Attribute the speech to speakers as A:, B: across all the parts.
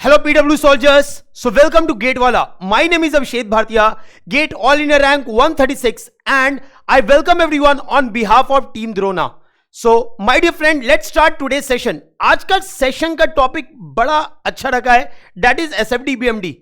A: Hello PW soldiers, so welcome to Gatewala. My name is Abhishek Bhartiya, Gate All India Rank 136 and I welcome everyone on behalf of Team Drona. So my dear friend, let's start today's session. आज का session का topic बड़ा अच्छा रखा है, that is SFD BMD.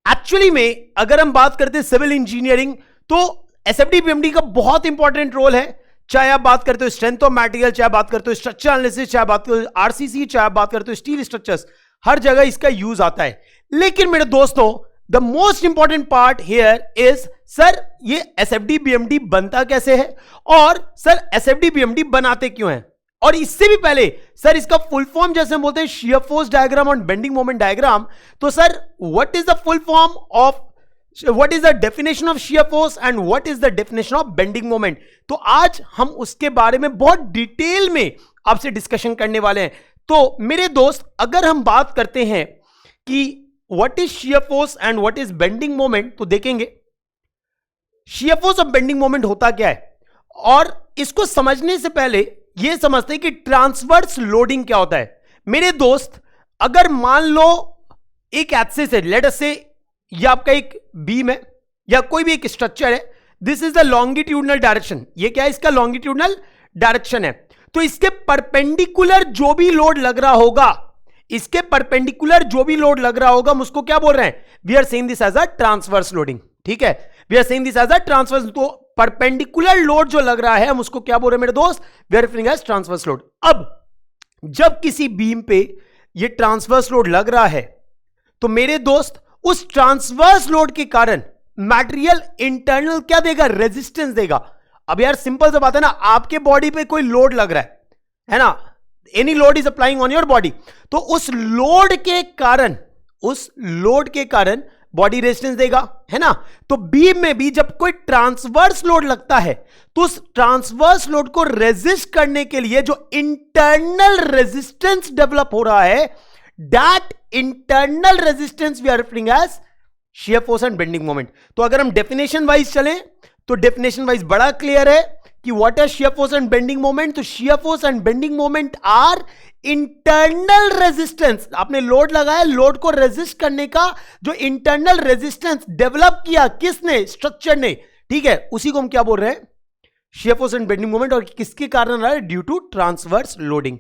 A: Actually में अगर हम बात करते हैं सिविल इंजीनियरिंग तो SFD BMD का बहुत इंपॉर्टेंट रोल है. चाहे आप बात करते हो स्ट्रेंथ ऑफ मटेरियल, चाहे बात करते हो स्ट्रक्चर एनालिसिस, चाहे बात करते हो आरसीसी, चाहे बात करते हो स्टील स्ट्रक्चर्स, हर जगह इसका यूज आता है. लेकिन मेरे दोस्तों, the most important part here is sir ये एसएफडी बीएमडी बनता कैसे है और सर एसएफडी बीएमडी बनाते क्यों हैं. और इससे भी पहले सर इसका फुल फॉर्म जैसे हम बोलते हैं शियर फोर्स डायग्राम और बेंडिंग मोमेंट डायग्राम, तो sir what is the full form of what is the definition of shear force and what is the definition of bending moment. तो आज हम उसके बारे में बहुत डिटेल में आपसे डिस्कशन करने वाले हैं. तो मेरे दोस्त, अगर हम बात करते हैं कि what is shear force and what is bending moment, तो देखेंगे shear force और bending moment होता क्या है. और इसको समझने से पहले यह समझते हैं कि ट्रांसवर्स लोडिंग क्या होता है. मेरे दोस्त, अगर मान लो एक एक्सिस है, लेट अस से ये आपका एक बीम है या कोई भी एक स्ट्रक्चर है, this is the longitudinal direction. ये क्या है? इसका लॉन्गिट्यूडनल डायरेक्शन है. तो इसके परपेंडिकुलर जो भी लोड लग रहा होगा, इसके परपेंडिकुलर जो भी लोड लग रहा होगा, हम उसको क्या बोल रहे हैं? We are saying this as a transverse loading. ठीक है, we are saying this as a transverse. तो परपेंडिकुलर लोड जो लग रहा है, हम उसको क्या बोल रहे हैं मेरे दोस्त? We are referring as transverse load. अब जब किसी बीम पे ये ट्रांसवर्स लोड लग रहा है, तो मेरे दोस्त उस ट्रांसवर्स लोड के कारण मटेरियल इंटरनल क्या देगा? रेजिस्टेंस देगा. अब यार सिंपल सा बात है ना, आपके बॉडी पे कोई लोड लग रहा है ना, any load is applying on your body, तो उस लोड के कारण बॉडी रेजिस्टेंस देगा, है ना. तो बीम में भी जब कोई ट्रांसवर्स लोड लगता है, तो उस ट्रांसवर्स लोड को रेजिस्ट करने के लिए जो इंटरनल रेजिस्टेंस डेवलप हो रहा है, that internal resistance we are referring as shear force and bending moment. तो अगर हम डेफिनेशन वाइज चलें तो डेफिनेशन वाइज बड़ा क्लियर है कि what is shear force and bending moment. तो shear force and bending moment are internal resistance. आपने लोड लगाया, लोड को रेजिस्ट करने का जो इंटरनल रेजिस्टेंस डेवलप किया किसने? स्ट्रक्चर ने. ठीक है, उसी को हम क्या बोल रहे हैं? shear force and bending moment. और किसके कारण रहा है? Due to transverse loading.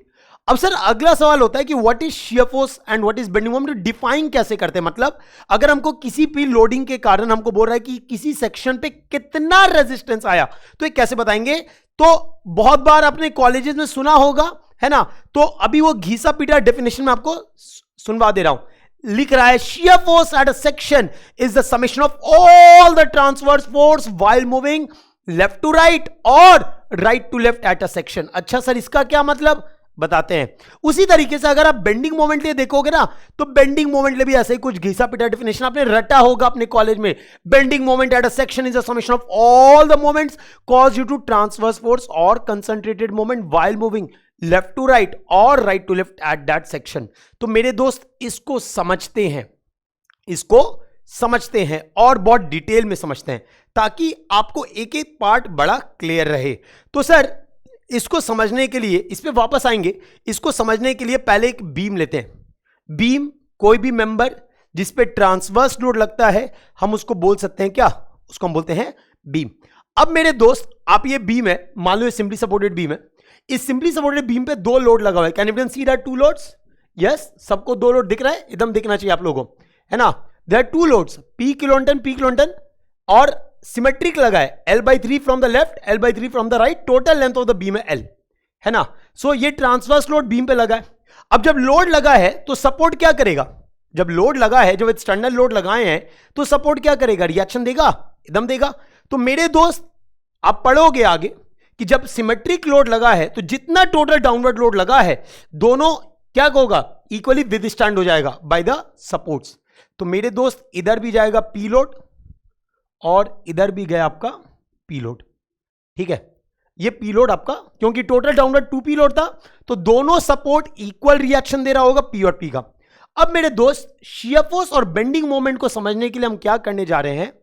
A: अब सर अगला सवाल होता है कि what is shear force and what is bending moment. Define कैसे करते हैं? मतलब अगर हमको किसी भी लोडिंग के कारण हमको बोल रहा है कि किसी सेक्शन पे कितना रेजिस्टेंस आया, तो ये कैसे बताएंगे? तो बहुत बार आपने कॉलेजेस में सुना होगा, है ना. तो अभी वो घिसा पीटा डेफिनेशन में आपको सुनवा दे रहा हूं. लिख रहा है shear force at a section is the summation of all the transverse force while moving left to right और right to left at a section. अच्छा सर, इसका क्या मतलब? बताते हैं. उसी तरीके से अगर आप बेंडिंग मोमेंट लिए देखोगे ना, तो बेंडिंग मोमेंट लिए भी ऐसे ही कुछ घिसा पिटा डेफिनेशन आपने रटा होगा अपने कॉलेज में. Bending moment at a section is a summation of all the moments cause due to transverse force और concentrated moment while moving left to right और right to left at that section. तो मेरे दोस्त इसको समझते हैं और बहुत डिटेल में समझते हैं, ताकि आपको एक एक पार्ट बड़ा क्लियर रहे. तो सर इसको समझने के लिए, इस पे वापस आएंगे, इसको समझने के लिए पहले एक बीम लेते हैं. बीम, कोई भी मेंबर जिस पे ट्रांसवर्स लोड लगता है, हम उसको बोल सकते हैं क्या? उसको हम बोलते हैं बीम. अब मेरे दोस्त, आप ये बीम है, मान लो ये सिंपली सपोर्टेड बीम है. इस सिंपली सपोर्टेड बीम पे दो लोड लगा हुआ है. Can you see that two loads? Yes, सबको दो लोड दिख रहा है? एकदम दिखना चाहिए आप लोगों को, है ना. There are two loads, P kilonewton और सिमेट्रिक लगा है L/3 from the left, L/3 from the right. Total length of the beam है L, है ना. सो ये ट्रांसवर्स लोड बीम पे लगा है. अब जब लोड लगा है तो सपोर्ट क्या करेगा? जब लोड लगा है, जब एक्सटर्नल लोड लगाए हैं, तो सपोर्ट क्या करेगा? रिएक्शन देगा, एकदम देगा. तो मेरे दोस्त, आप पढ़ोगे आगे कि जब सिमेट्रिक लोड लगा है, तो जितना टोटल डाउनवर्ड लोड लगा है, दोनों क्या होगा? इक्वली विदस्टैंड हो जाएगा बाय द सपोर्ट्स. तो मेरे दोस्त, इधर भी जाएगा पी लोड और इधर भी गया आपका पी लोड. ठीक है, ये पी लोड आपका, क्योंकि टोटल डाउनवर्ड 2p लोड था, तो दोनों सपोर्ट इक्वल रिएक्शन दे रहा होगा पी और पी का. अब मेरे दोस्त, शियर फोर्स और बेंडिंग मोमेंट को समझने के लिए हम क्या करने जा रहे हैं?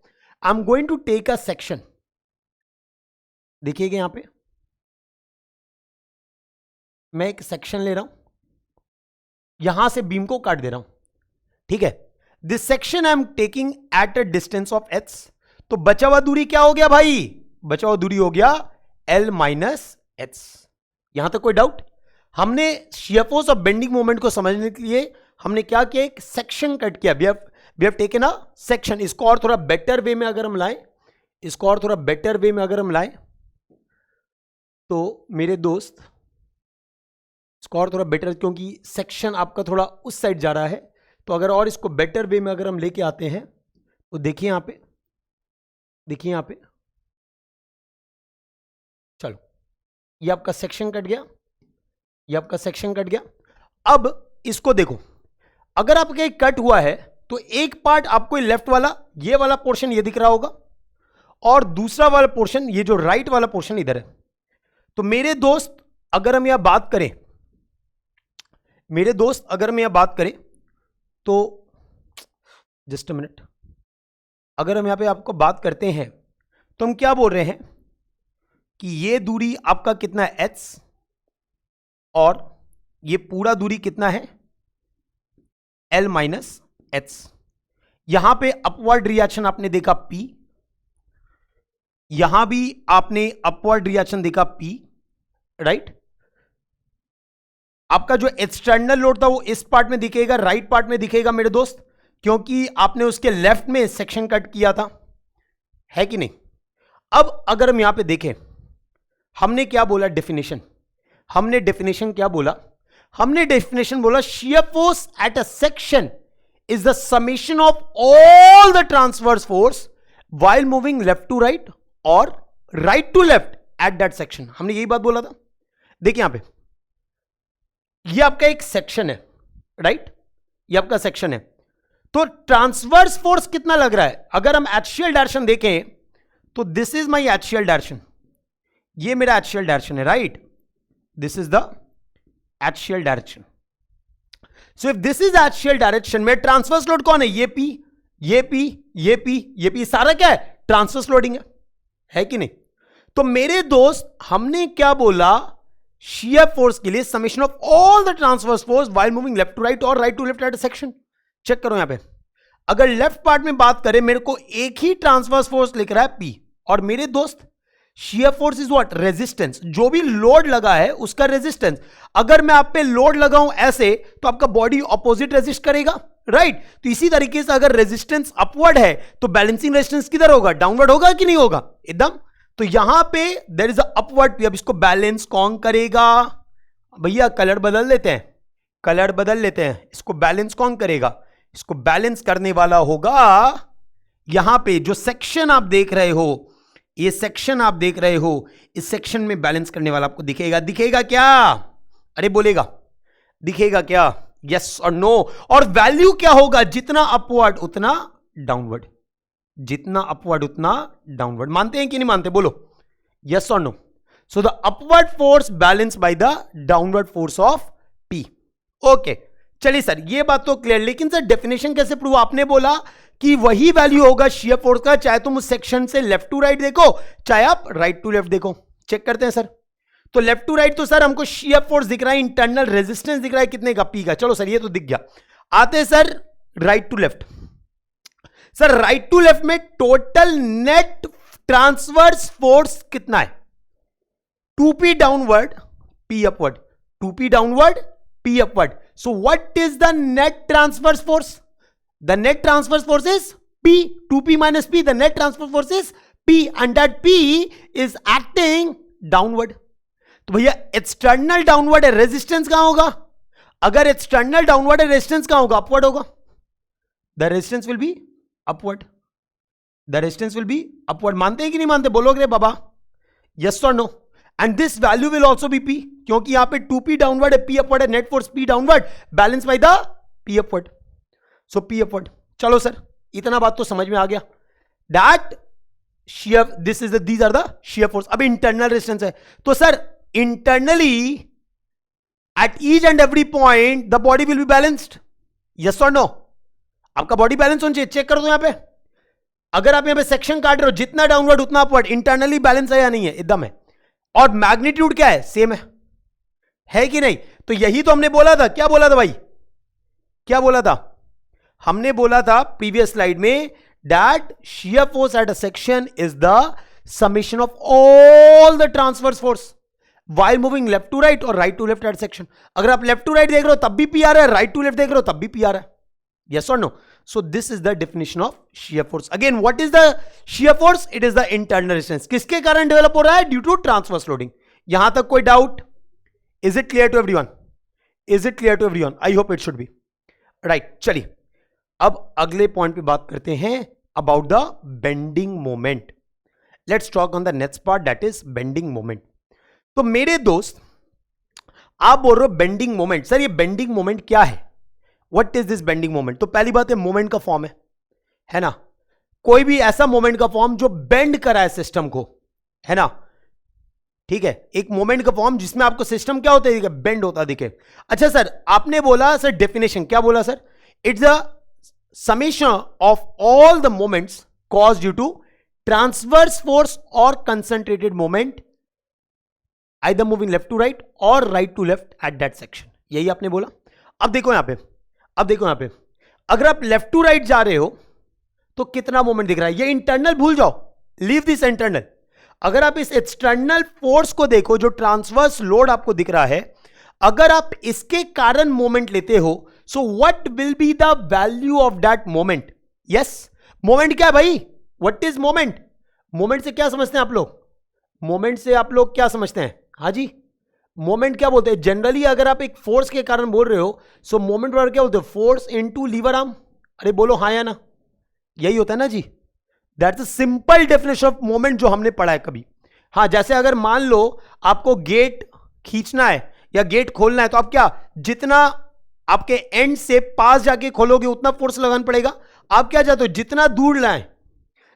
A: I am going to take a section. देखिएगा यहां पे मैं एक सेक्शन ले रहा हूं, यहां से बीम को काट दे रहा हूं. ठीक है, this section I am taking at a distance of h, तो बचा हुआ दूरी क्या हो गया भाई? बचा हुआ दूरी हो गया l माइनस h। यहां तक कोई डाउट? हमने शियर फोर्स और बेंडिंग मोमेंट को समझने के लिए हमने क्या किया, एक सेक्शन कट किया। We have taken a section. इसको और थोड़ा बेटर वे में अगर हम लाएं, इसको और थोड़ा बेटर वे में अगर हम लाएं तो मेरे दोस्त, इसको और थोड़ा बेटर, क्योंकि सेक्शन आपका थोड़ा उस साइड जा रहा है, तो अगर और इसको बेटर वे में अगर हम लेके आते हैं तो देखिए यहां पे, देखिए यहां पे, चलो ये आपका सेक्शन कट गया, ये आपका सेक्शन कट गया। अब इसको देखो, अगर आपका एक कट हुआ है तो एक पार्ट आपको लेफ्ट वाला, ये वाला पोर्शन ये दिख रहा होगा, और दूसरा वाला पोर्शन, ये जो राइट वाला पोर्शन इधर है। तो मेरे दोस्त अगर हम यहां बात करें, मेरे दोस्त अगर हम यहां बात करें तो जस्ट अ मिनट, अगर हम यहां पे आपको बात करते हैं तो हम क्या बोल रहे हैं कि ये दूरी आपका कितना है h, और ये पूरा दूरी कितना है l माइनस h। यहां पे अपवर्ड रिएक्शन आपने देखा P, यहां भी आपने अपवर्ड रिएक्शन देखा P, राइट। आपका जो एक्सटर्नल लोड था वो इस पार्ट में दिखेगा, राइट पार्ट में दिखेगा मेरे दोस्त, क्योंकि आपने उसके लेफ्ट में सेक्शन कट किया था, है कि नहीं। अब अगर हम यहां पे देखें, हमने क्या बोला डेफिनेशन, हमने डेफिनेशन क्या बोला, हमने डेफिनेशन बोला shear force at a section is the summation of all the transverse force while moving left to right और right to left at that section. हमने यही बात बोला था। देखिए यहां पे ये आपका एक सेक्शन है, राइट, ये आपका सेक्शन है, तो ट्रांसवर्स फोर्स कितना लग रहा है? अगर हम एक्सियल डायरेक्शन देखें तो this is my axial direction, ये मेरा एक्सियल डायरेक्शन है, right, this is the axial direction. So if this is axial direction में ट्रांसवर्स लोड कौन है? ये P, ये P, ये P, ये P, सारा क्या है? ट्रांसवर्स लोडिंग है कि नहीं। तो मेरे दोस्त हमने क्या बोला, शियर फोर्स के लिए summation of all the transverse force while moving left to right और right to left at a section. Check करो यहां पे, अगर लेफ्ट पार्ट में बात करें, मेरे को एक ही ट्रांसवर्स फोर्स लिख रहा है P, और मेरे दोस्त shear force is what? Resistance, जो भी लोड लगा है उसका रेजिस्टेंस। अगर मैं आप पे लोड लगाऊं ऐसे तो आपका बॉडी ऑपोजिट रेजिस्ट करेगा, राइट। तो इसी तरीके से अगर रेजिस्टेंस अपवर्ड है तो बैलेंसिंग रेजिस्टेंस किधर होगा? डाउनवर्ड होगा कि नहीं होगा? एकदम। तो यहां पे there is a upward P। अब इसको बैलेंस कौन करेगा भैया? कलर बदल लेते हैं, कलर बदल लेते हैं, इसको बैलेंस कौन करेगा? इसको बैलेंस करने वाला होगा यहां पे जो सेक्शन आप देख रहे हो, ये सेक्शन आप देख रहे हो, इस सेक्शन में बैलेंस करने वाला आपको दिखेगा। दिखेगा क्या? अरे बोलेगा, दिखेगा क्या? यस और नो। और वैल्यू क्या होगा? जितना अपवर्ड उतना डाउनवर्ड, जितना अपवर्ड उतना डाउनवर्ड। मानते हैं कि नहीं मानते? बोलो यस और no. So the upward force balance by the downward force of P। Okay, चलिए सर ये बात तो क्लियर, लेकिन सर डेफिनेशन कैसे प्रूव? आपने बोला कि वही वैल्यू होगा शियर फोर्स का, चाहे तुम उस सेक्शन से लेफ्ट टू राइट देखो, चाहे आप राइट टू लेफ्ट देखो। चेक करते हैं सर। तो लेफ्ट टू राइट तो सर हमको शियर फोर्स दिख रहा है, इंटरनल रेजिस्टेंस दिख रहा है कितने का? P का। चलो सर ये तो दिख गया। आते हैं sir right to left. Sir right to left में टोटल नेट ट्रांसवर्स फोर्स कितना है? 2P downward P upward, 2P downward P upward. So what is the net transverse force? The net transverse force is P, 2P minus P. The net transverse force is P, and that P is acting downward. तो भैया external downward है, resistance कहां होगा? अगर external downward है, resistance कहां होगा? Upward होगा। The resistance will be upward, the resistance will be upward. मानते हैं कि नहीं मानते? बोलोगे बाबा यस और no. And this value will also be P, क्योंकि यहां पे 2P डाउनवर्ड है, P अपवर्ड है, net force P downward balance by the P upward. So P upward. चलो सर इतना बात तो समझ में आ गया। That shear, this is these are the shear force. अब इंटरनल रेजिस्टेंस है, तो sir internally at each and every point the body will be balanced, yes और नो? आपका बॉडी बैलेंस होना चाहिए। चेक कर दो यहां पे, अगर आप यहां पे सेक्शन काट रहे हो, जितना डाउनवर्ड उतना अपवर्ड, इंटरनली बैलेंस है या नहीं है? एकदम है। और मैग्नीट्यूड क्या है? सेम है कि नहीं? तो यही तो हमने बोला था। क्या बोला था भाई? क्या बोला था? हमने बोला था प्रीवियस स्लाइड में that shear force at a section is the summation of all the transverse force while moving left to right और right to left at section. अगर आप left to right देख रहे हो तब भी P आ रहा है, right to left देख रहे हो तब भी P आ रहा है. Yes or no? So this is the definition of shear force. Again, what is the shear force? It is the internal resistance. किसके कारण डेवलप हो रहा है? Due to transverse loading. यहां तक कोई doubt? Is it clear to everyone? Is it clear to everyone? I hope it should be. Right. चलिए अब अगले पॉइंट पे बात करते हैं about the bending moment. Let's talk on the next part that is bending moment. तो मेरे दोस्त आप बोल रहे हो बेंडिंग मोमेंट, सर ये बेंडिंग मोमेंट क्या है? What is this bending moment? तो पहली बात है मोमेंट का फॉर्म है ना. कोई भी ऐसा मोमेंट का फॉर्म जो बेंड कराए सिस्टम को, है ना. ठीक है, एक मोमेंट का फॉर्म जिसमें आपको सिस्टम क्या होता है, बेंड होता दिखे. अच्छा सर आपने बोला सर डेफिनेशन क्या बोला sir? It's a summation of all the moments caused due to transverse force or concentrated moment either moving left to right or right to left at that section. यही आपने बोला. अब देखो यहां पे अगर आप लेफ्ट टू राइट जा रहे हो तो कितना मोमेंट दिख रहा है? ये इंटरनल भूल जाओ, लीव दिस इंटरनल. अगर आप इस एक्सटर्नल फोर्स को देखो जो ट्रांसवर्स लोड आपको दिख रहा है, अगर आप इसके कारण मोमेंट लेते हो, so what will be the value of that moment? Yes, moment क्या है भाई? What is moment? मोमेंट से क्या समझते हैं आप लोग? मोमेंट से आप लोग क्या समझते हैं? हाँ जी, मोमेंट क्या बोलते हैं जनरली? अगर आप एक फोर्स के कारण बोल रहे हो, सो मोमेंट पर क्या बोलते हैं? Force into lever arm. अरे बोलो हाँ या ना, यही होता है ना जी. That's a simple definition of moment जो हमने पढ़ा है कभी. हाँ, जैसे अगर मान लो आपको गेट खींचना है या गेट खोलना है, तो आप क्या जितना आपके एंड से पास जाके खोलोगे उतना फोर्स लगाना पड़ेगा. आप क्या चाहते हो? जितना दूर लाएं,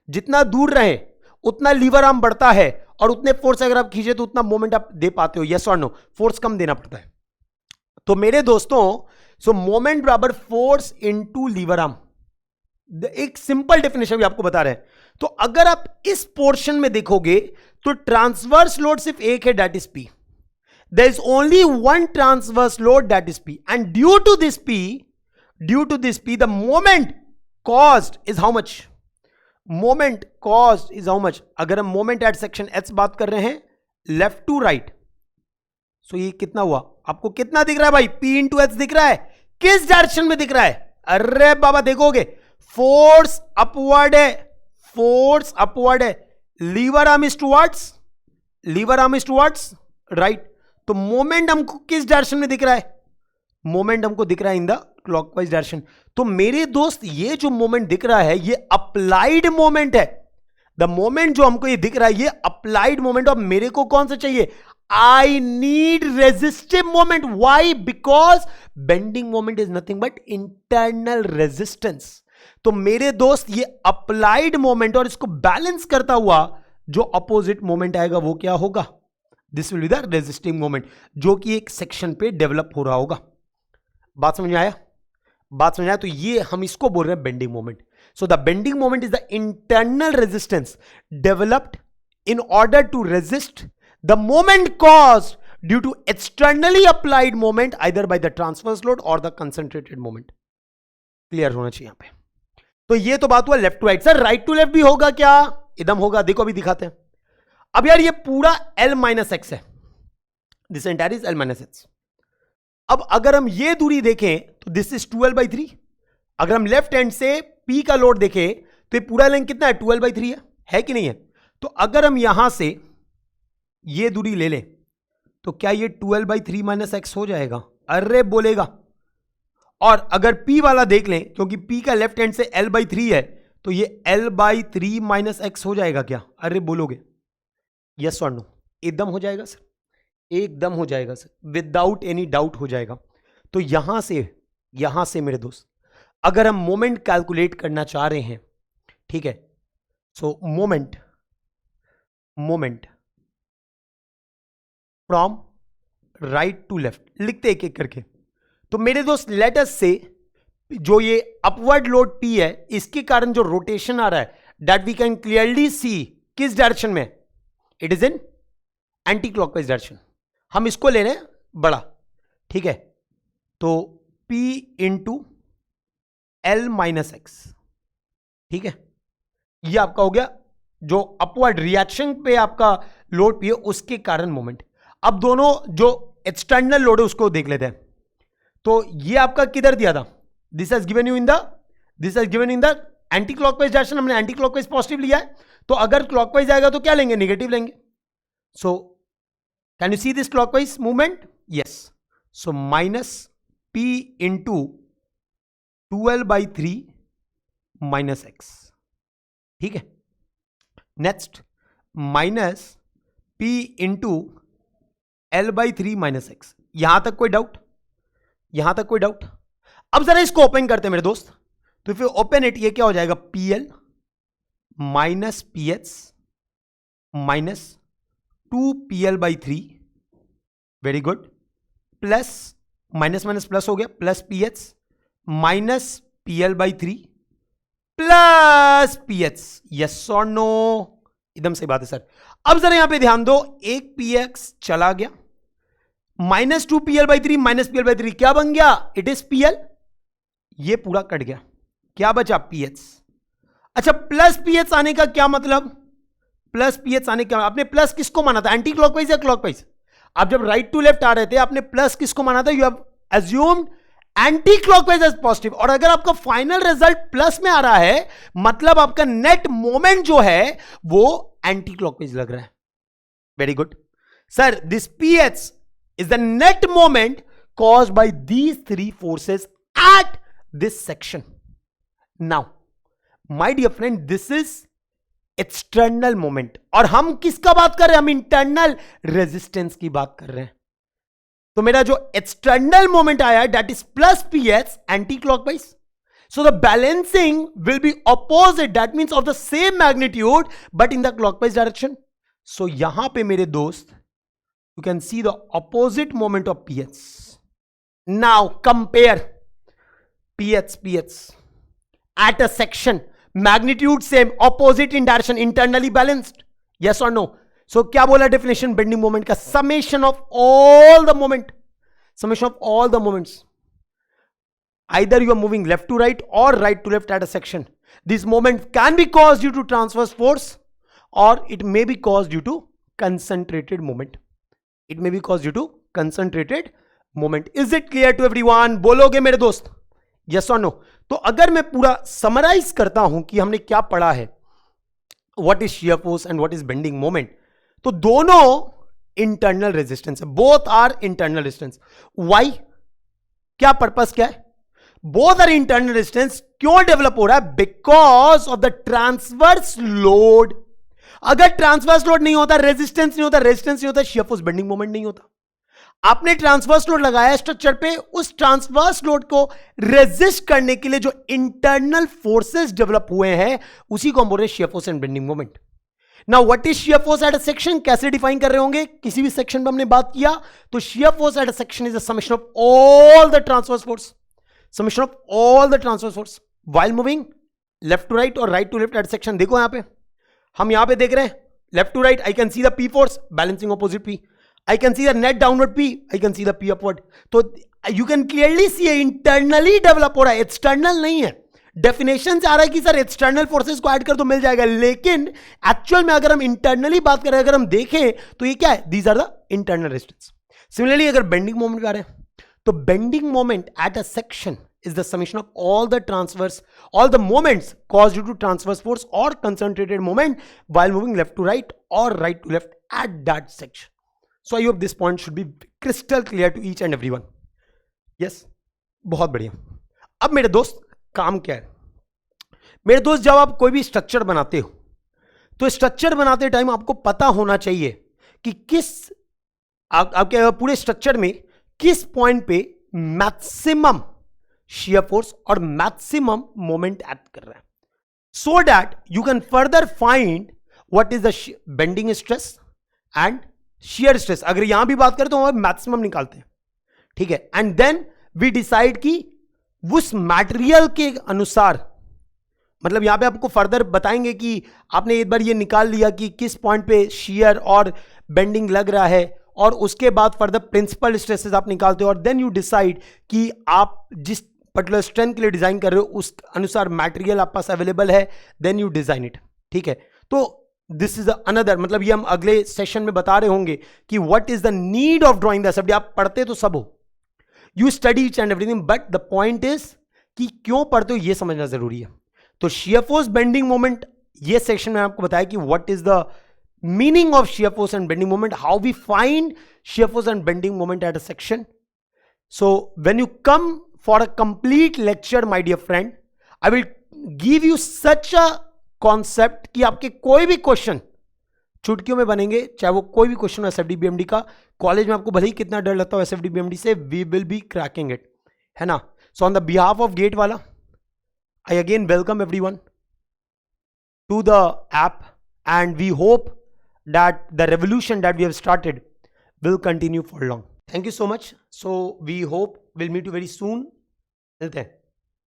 A: जितना दूर रहे उतना लीवर आर्म बढ़ता है और उतने फोर्स अगर आप खींचे तो उतना मोमेंट आप दे पाते हो. यस और नो? फोर्स कम देना पड़ता है. तो मेरे दोस्तों सो मोमेंट बराबर फोर्स इनटू लीवर आर्म. एक सिंपल डेफिनेशन भी आपको बता रहे हैं. तो अगर आप इस पोर्शन में देखोगे तो ट्रांसवर्स लोड सिर्फ एक है, that is P. There is only one transverse load, that is P, and due to this P, the moment caused is how much? Moment caused is how much? अगर हम moment at section H बात कर रहे हैं left to right, so ये कितना हुआ? आपको कितना दिख रहा है भाई? P into H दिख रहा है. किस डायरेक्शन में दिख रहा है? अरे बाबा देखोगे फोर्स अपवर्ड है, फोर्स अपवर्ड है. Lever arm is towards right. तो मोमेंट हमको किस डायरेक्शन में दिख रहा है? मोमेंट हमको दिख रहा है इन द क्लॉकवाइज डायरेक्शन. तो मेरे दोस्त ये जो मोमेंट दिख रहा है ये अप्लाइड मोमेंट है. द मोमेंट जो हमको ये दिख रहा है ये अप्लाइड मोमेंट. और मेरे को कौन सा चाहिए? I need resistive moment. Why? Because bending moment is nothing but internal resistance. तो मेरे दोस्त ये अप्लाइड मोमेंट और इसको बैलेंस करता हुआ जो अपोजिट मोमेंट आएगा वो क्या होगा? This will be the resisting moment, जो कि एक सेक्शन पे डेवलप हो रहा होगा. बात समझ में आया? बात समझ आया? तो ये हम इसको बोल रहे हैं bending moment. So the bending moment is the internal resistance developed in order to resist the moment caused due to externally applied moment either by the transverse load और द कंसंट्रेटेड मोमेंट. क्लियर होना चाहिए यहां पे. तो ये तो बात हुआ left to right. Sir right to left भी होगा क्या? एकदम होगा. देखो अभी दिखाते हैं. अब यार ये पूरा L माइनस एक्स है, this entire is L minus x. अब अगर हम ये दूरी देखें तो दिस इज 2L/3. अगर हम लेफ्ट हैंड से P का लोड देखें तो ये पूरा लेंथ कितना है? 2L/3 है कि नहीं है? तो अगर हम यहां से ये दूरी ले लें तो क्या ये 2L/3 माइनस एक्स हो जाएगा? अरे बोलेगा. और अगर P वाला देख लें, क्योंकि P का लेफ्ट हैंड से L/3 है, तो ये L/3 माइनस एक्स हो जाएगा क्या? अरे बोलोगे यस और नो? एकदम हो जाएगा सर, एकदम हो जाएगा सर, विदाउट एनी डाउट हो जाएगा. तो यहां से मेरे दोस्त अगर हम मोमेंट कैलकुलेट करना चाह रहे हैं, ठीक है, so moment from right to left लिखते एक एक करके. तो मेरे दोस्त लेट अस से जो ये अपवर्ड लोड P है, इसके कारण जो रोटेशन आ रहा है, that we can clearly see किस डायरेक्शन में? It is in anticlockwise direction. हम इसको ले रहे हैं बड़ा, ठीक है. तो P into L minus x, ठीक है, ये आपका हो गया जो अपवर्ड रिएक्शन पे आपका लोड पी है उसके कारण मोमेंट। अब दोनों जो एक्सटर्नल लोड है उसको देख लेते हैं। तो ये आपका किधर दिया था, this has given you in the anti clockwise direction, हमने एंटी क्लॉकवाइज पॉजिटिव लिया है, तो अगर क्लॉकवाइज आएगा तो क्या लेंगे, नेगेटिव लेंगे। So can you see this clockwise movement, yes, so minus P into 2L/3 minus x, ठीक है। Next minus P into L/3 minus x, यहां तक कोई डाउट, यहां तक कोई डाउट। अब जरा इसको ओपन करते हैं मेरे दोस्त, तो फिर ओपन इट, ये क्या हो जाएगा, PL minus PH minus 2PL/3, very good, plus minus minus plus हो गया, plus PH minus PL/3 plus PH, yes और नो, एकदम सही बात है सर। अब जरा यहां पे ध्यान दो, एक PX चला गया, माइनस 2PL/3 माइनस PL/3 क्या बन गया, इट इज PL, ये पूरा कट गया, क्या बचा, PH। अच्छा, प्लस PH आने का क्या मतलब, प्लस PH आने का, आपने प्लस किसको माना था, एंटी क्लॉकवाइज या क्लॉकवाइज? आप जब राइट टू लेफ्ट आ रहे थे आपने प्लस किसको माना था, you have assumed anticlockwise as positive, और अगर आपका फाइनल रिजल्ट प्लस में आ रहा है मतलब आपका नेट मोमेंट जो है वो एंटी क्लॉकवाइज लग रहा है। Very good sir, this PH is the net moment caused by these three forces at this section. Now, my dear friend, this is external moment, और हम किसका बात कर रहे हैं, हम इंटरनल रेजिस्टेंस की बात कर रहे हैं। तो मेरा जो एक्सटर्नल मोमेंट आया है that is plus PH anti clockwise, so the balancing will be opposite, that means of the same magnitude but in the clockwise direction. So यहां पे मेरे दोस्त you can see the opposite moment of PH. Now compare PH at a section, magnitude same, opposite in direction, internally balanced, yes or no? So क्या बोला definition bending moment का, summation of all the moments, either you are moving left to right or right to left at a section. This moment can be caused due to transverse force or it may be caused due to concentrated moment. It may be caused due to concentrated moment. Is it clear to everyone? बोलोगे मेरे दोस्त, yes or no? तो अगर मैं पूरा summarise करता हूं कि हमने क्या पढ़ा है, what is shear force and what is bending moment, तो दोनों इंटरनल रेजिस्टेंस है, both are internal resistance. Why, क्या पर्पस क्या है, बोथ आर इंटरनल रेजिस्टेंस। क्यों डेवलप हो रहा है, because of the transverse load. अगर ट्रांसवर्स लोड नहीं होता, रेजिस्टेंस नहीं होता, रेजिस्टेंस नहीं होता, शियर फोर्स बेंडिंग मोमेंट नहीं होता। आपने ट्रांसवर्स लोड लगाया स्ट्रक्चर पे, उस ट्रांसवर्स लोड को रेजिस्ट करने के लिए जो इंटरनल फोर्सेस डेवलप हुए हैं उसी को हम बोल रहे हैं shear force and bending moment. Now what is shear force at a section, कैसे डिफाइन कर रहे होंगे, किसी भी सेक्शन पे हमने बात किया तो shear force at a section is the summation of all the transverse force, summation of all the transverse force while moving left to right और right to left at section. देखो यहां पे हम यहां पे देख रहे हैं left to right, I can see the P force balancing opposite P, I can see the net downward P, I can see the P upward. तो you can clearly C internally develop हो रहा है, external नहीं है। Definition से आ रहा है कि सर एक्सटर्नल फोर्सेस को ऐड कर तो मिल जाएगा, लेकिन एक्चुअल में अगर हम इंटरनली बात करें, अगर हम देखें तो ये क्या है, these are the internal resistance. Similarly अगर बेंडिंग मोमेंट का रहे हैं तो bending moment at a section is the summation of all the moments caused due to transverse force or concentrated moment while moving left to right or right to left at that section. So I hope this point should be crystal clear to each and everyone. Yes, बहुत बढ़िया। अब मेरे दोस्त काम क्या है, मेरे दोस्त जब आप कोई भी स्ट्रक्चर बनाते हो तो स्ट्रक्चर बनाते टाइम आपको पता होना चाहिए कि किस आपके पूरे स्ट्रक्चर में किस पॉइंट पे मैक्सिमम shear force और maximum moment act कर रहा है, so that you can further find what is the bending stress and shear stress। अगर यहां भी बात करें तो हम मैक्सिमम निकालते हैं, ठीक है, एंड देन वी डिसाइड कि उस मटेरियल के अनुसार, मतलब यहां पे आपको फर्दर बताएंगे कि आपने एक बार ये निकाल लिया कि किस पॉइंट पे shear और बेंडिंग लग रहा है, और उसके बाद फर्दर प्रिंसिपल स्ट्रेसेस आप निकालते हो, और देन यू डिसाइड कि आप जिस पर्टिकुलर स्ट्रेंथ के लिए डिजाइन कर रहे हो, उस अनुसार मटेरियल आप पास अवेलेबल है, देन यू डिजाइन इट। ठीक है, तो दिस इज अनदर, मतलब ये हम अगले सेशन में बता रहे होंगे कि what is the need of drawing the SFD. आप पढ़ते तो सब हो, you study each and everything, but the point is कि क्यों पढ़ते हो ये समझना जरूरी है। तो शियर फोर्स बेंडिंग मोमेंट, ये सेक्शन में आपको बताया कि what is the meaning of shear force and bending moment, how we find shear force and bending moment at a section. So when you come for a complete lecture, my dear friend, I will give you such a concept कि आपके कोई भी question चुटकियों में बनेंगे, चाहे वो कोई भी क्वेश्चन हो एसएफडी बीएमडी का। कॉलेज में आपको भले ही कितना डर लगता हो एसएफडी बीएमडी से, we will be cracking it, है ना। So on the behalf of GATE वाला, I again welcome everyone to the app, and we hope that the revolution that we have started will continue for long. Thank you so much. So we hope we'll meet you very soon. मिलते हैं।